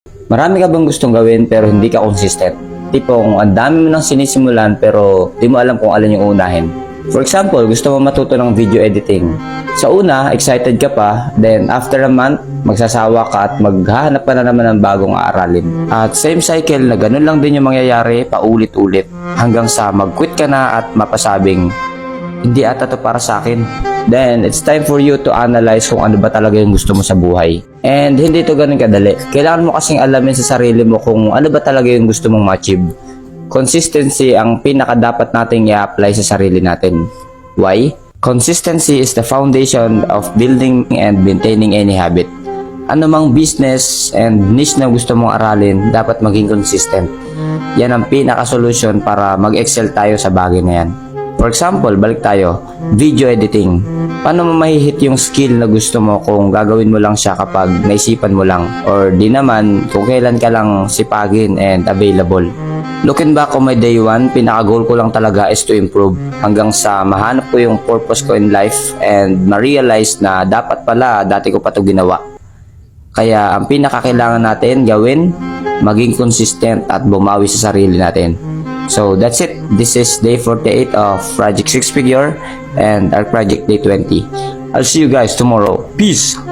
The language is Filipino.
Marami ka bang gustong gawin pero hindi ka consistent? Tipong ang dami mo nang sinisimulan pero di mo alam kung alin yung unahin. For example, gusto mo matuto ng video editing. Sa una, excited ka pa, then after a month, magsasawa ka at maghahanap ka na naman ng bagong aaralin. At same cycle na ganun lang din yung mangyayari paulit-ulit hanggang sa mag-quit ka na at mapasabing, hindi ata to para sa akin. Then, it's time for you to analyze kung ano ba talaga yung gusto mo sa buhay. And hindi to ganun kadali. Kailangan mo kasing alamin sa sarili mo kung ano ba talaga yung gusto mong ma-achieve. Consistency ang pinaka dapat nating i-apply sa sarili natin. Why? Consistency is the foundation of building and maintaining any habit. Ano mang business and niche na gusto mong aralin, dapat maging consistent. Yan ang pinaka-solution para mag-excel tayo sa bagay na yan. For example, balik tayo, video editing. Paano mo mahihit yung skill na gusto mo kung gagawin mo lang siya kapag naisipan mo lang? Or di naman kung kailan ka lang sipagin and available? Looking back on my day 1, pinaka-goal ko lang talaga is to improve. Hanggang sa mahanap ko yung purpose ko in life and ma-realize na dapat pala dati ko pa ito ginawa. Kaya ang pinaka-kailangan natin gawin, maging consistent at bumawi sa sarili natin. So that's it. This is day 48 of Project 6 Figure and our Project Day 20. I'll see you guys tomorrow. Peace!